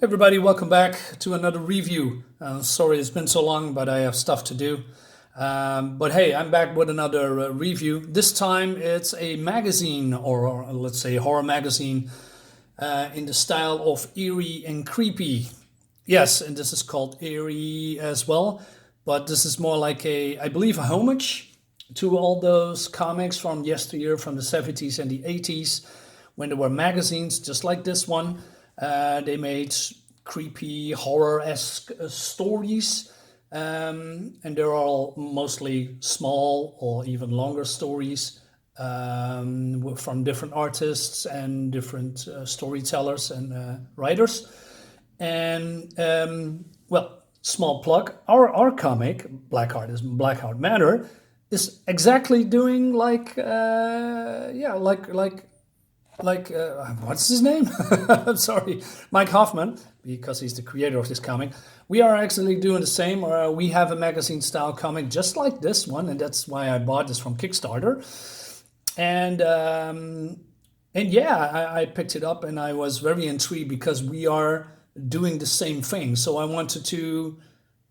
Everybody, welcome back to another review. Sorry it's been so long, but I have stuff to do. But hey, I'm back with another review. This time it's a magazine, or let's say horror magazine, in the style of eerie and creepy. Yes, and this is called EYRIE as well, but this is more like I believe, a homage to all those comics from yesteryear, from the 70s and the 80s, when there were magazines just like this one. They made creepy, horror-esque stories, and they're all mostly small or even longer stories from different artists and different storytellers and writers. And well, small plug: our comic, BLACKHART Manor, is exactly doing like what's his name? I'm sorry, Mike Hoffman, because he's the creator of this comic. We are actually doing the same. We have a magazine style comic just like this one, and that's why I bought this from Kickstarter. And yeah, I picked it up and I was very intrigued because we are doing the same thing. So I wanted to,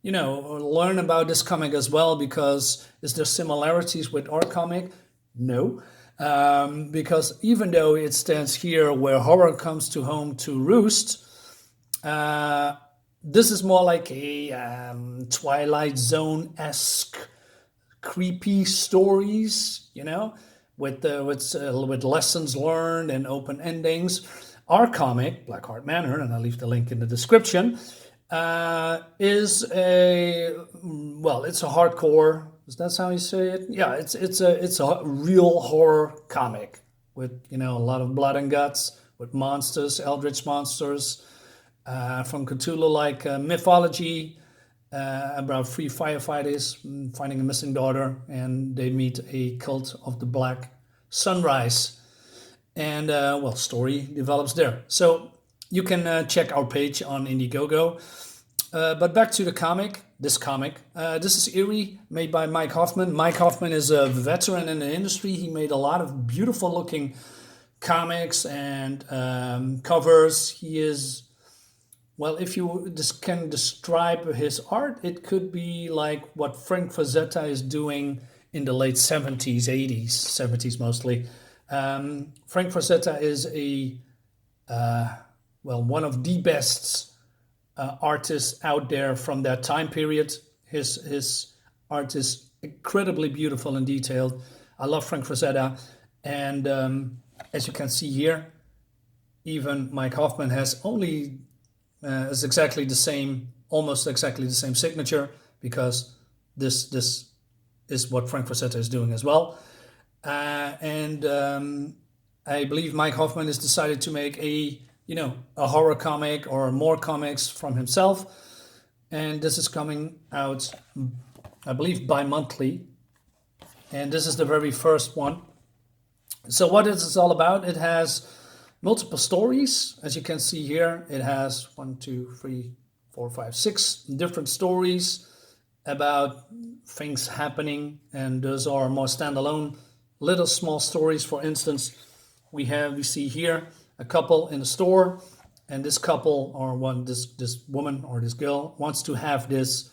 learn about this comic as well, because is there similarities with our comic? No. Because even though it stands here where horror comes to home to roost, this is more like a Twilight Zone-esque creepy stories, with lessons learned and open endings. Our comic, BLACKHART Manor, and I'll leave the link in the description, is it's a hardcore. Is that how you say it? Yeah, it's a real horror comic with a lot of blood and guts, with monsters, eldritch monsters from Cthulhu-like mythology, about three firefighters finding a missing daughter, and they meet a cult of the Black Sunrise, and story develops there. So you can check our page on Indiegogo. But back to the comic. This comic. This is EYRIE, made by Mike Hoffman. Mike Hoffman is a veteran in the industry. He made a lot of beautiful looking comics and covers. He is, well, if you can describe his art, it could be like what Frank Frazetta is doing in the late 70s, 80s, 70s mostly. Frank Frazetta is one of the best artists out there from that time period. His art is incredibly beautiful and detailed. I love Frank Frazetta, and as you can see here, even Mike Hoffman has is exactly the same, almost exactly the same signature, because this is what Frank Frazetta is doing as well. And I believe Mike Hoffman has decided to make a horror comic or more comics from himself. And this is coming out, I believe, bi-monthly. And this is the very first one. So what is this all about? It has multiple stories. As you can see here, it has 6 different stories about things happening. And those are more standalone, little small stories. For instance, we see here a couple in a store, and this couple, or this woman or this girl, wants to have this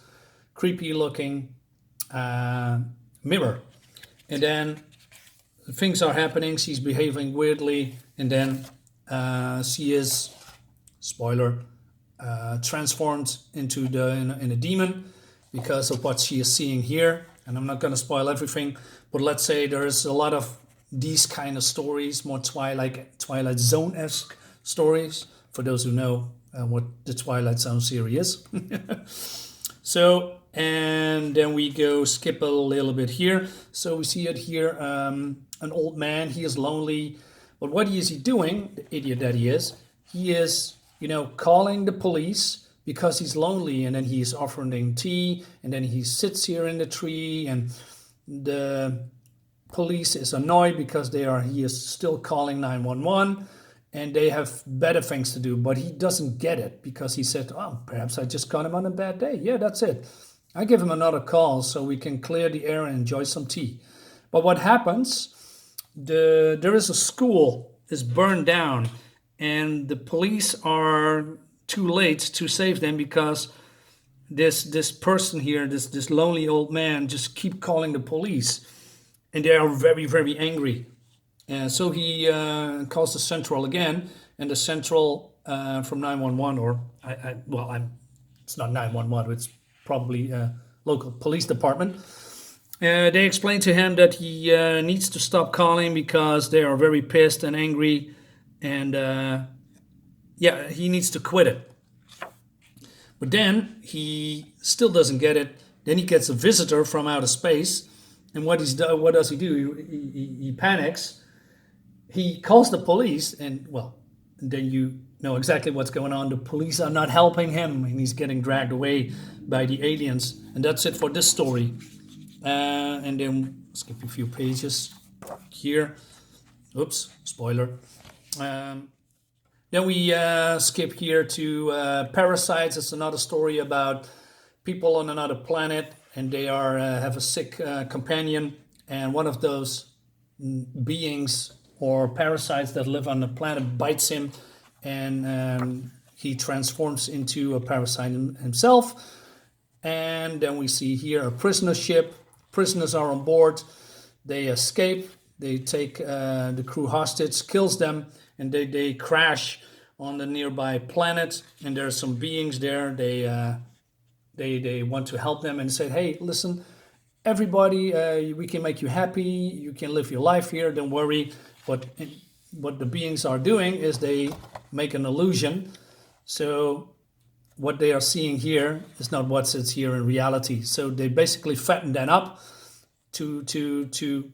creepy looking mirror, and then things are happening. She's behaving weirdly, and then she is, spoiler, transformed into in a demon because of what she is seeing here. And I'm not going to spoil everything, but let's say there's a lot of these kind of stories, more Twilight Zone-esque stories, for those who know what the Twilight Zone series is. So, and then we skip a little bit here. So we see it here, an old man. He is lonely, but what is he doing? The idiot that he is calling the police because he's lonely, and then he's offering tea, and then he sits here in the tree, and the police is annoyed because he is still calling 911, and they have better things to do, but he doesn't get it because he said, perhaps I just caught him on a bad day. Yeah, that's it. I give him another call so we can clear the air and enjoy some tea. But what happens? There is a school is burned down, and the police are too late to save them, because this person here, this lonely old man, just keep calling the police, and they are very, very angry. And so he calls the central again, and the central from 911, or it's not 911, it's probably local police department. They explain to him that he needs to stop calling because they are very pissed and angry, and yeah, he needs to quit it. But then he still doesn't get it. Then he gets a visitor from outer space, and what does he do? He panics. He calls the police, and well, then you know exactly what's going on. The police are not helping him, and he's getting dragged away by the aliens. And that's it for this story. And then skip a few pages here. Oops, spoiler. Then we skip here to Parasites. It's another story about people on another planet, and they are have a sick companion, and one of those beings or parasites that live on the planet bites him, and he transforms into a parasite himself. And then we see here a prisoner ship. Prisoners are on board. They escape. They take the crew hostage, kills them, and they crash on the nearby planet. And there are some beings there. They want to help them and say, hey, listen, everybody, we can make you happy. You can live your life here. Don't worry. What the beings are doing is they make an illusion. So what they are seeing here is not what sits here in reality. So they basically fatten them up to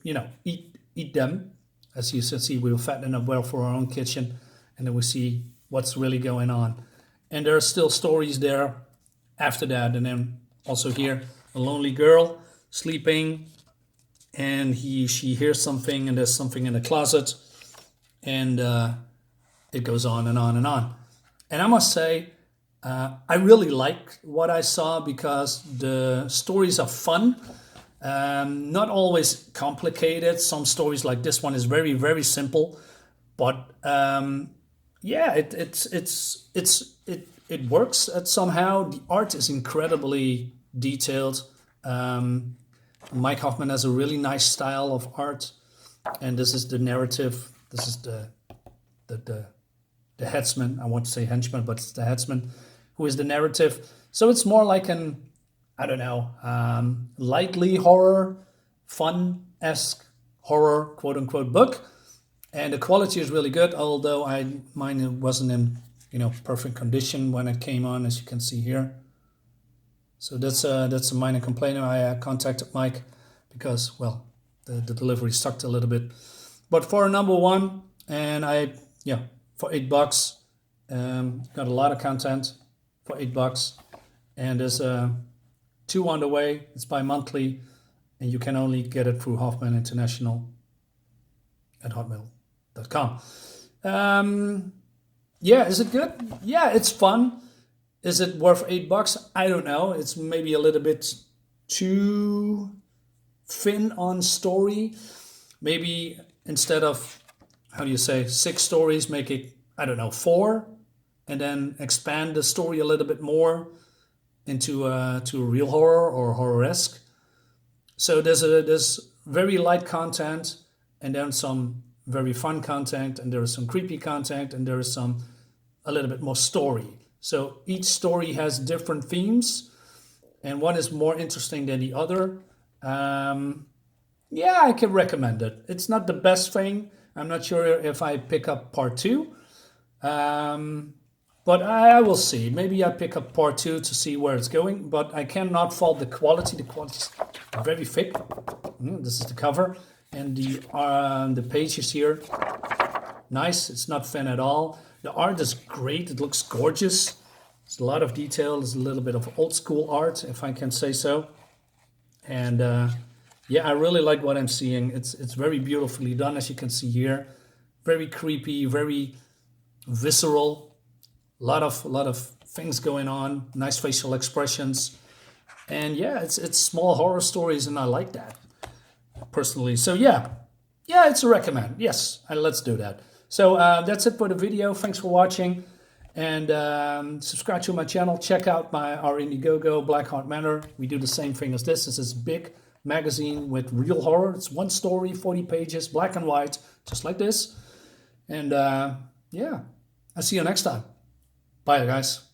you know, eat them. As you see, we'll fatten them up well for our own kitchen, and then we see what's really going on. And there are still stories there after that. And then also here, a lonely girl sleeping, and she hears something, and there's something in the closet, and it goes on and on and on. And I must say, I really like what I saw, because the stories are fun, not always complicated. Some stories like this one is very, very simple, but yeah, it works somehow. The art is incredibly detailed. Mike Hoffman has a really nice style of art, and this is the narrative. This is the headsman. I want to say henchman, but it's the headsman who is the narrative. So it's more like an, I don't know, lightly horror, fun-esque horror, quote-unquote, book. And the quality is really good, although mine wasn't in, you know, perfect condition when it came on, as you can see here. So that's a minor complaint. I contacted Mike because, well, the delivery sucked a little bit. But for a number one, and for $8, got a lot of content for $8, and there's 2 on the way. It's bi-monthly, and you can only get it through Hoffman International at hotmail.com. Yeah, is it good? Yeah, it's fun. Is it worth $8? I don't know. It's maybe a little bit too thin on story. Maybe instead of, 6 stories, make it, I don't know, 4, and then expand the story a little bit more into to a real horror or horror-esque. So there's very light content, and then some very fun content, and there is some creepy content, and there is some a little bit more story. So each story has different themes, and one is more interesting than the other. Yeah, I can recommend it. It's not the best thing. I'm not sure if I pick up part 2, but I will see. Maybe I pick up part 2 to see where it's going, but I cannot fault the quality. The quality is very thick. This is the cover, and the pages here, nice. It's not thin at all. The art is great. It looks gorgeous. There's a lot of detail. There's a little bit of old school art, if I can say so. And yeah, I really like what I'm seeing. It's very beautifully done, as you can see here. Very creepy, very visceral. A lot of things going on. Nice facial expressions. And yeah, it's small horror stories, and I like that personally. So yeah, it's a recommend. Yes, let's do that. So that's it for the video. Thanks for watching. And subscribe to my channel. Check out our Indiegogo, Blackheart Manor. We do the same thing as this. This is a big magazine with real horror. It's one story, 40 pages, black and white, just like this. And yeah, I'll see you next time. Bye, guys.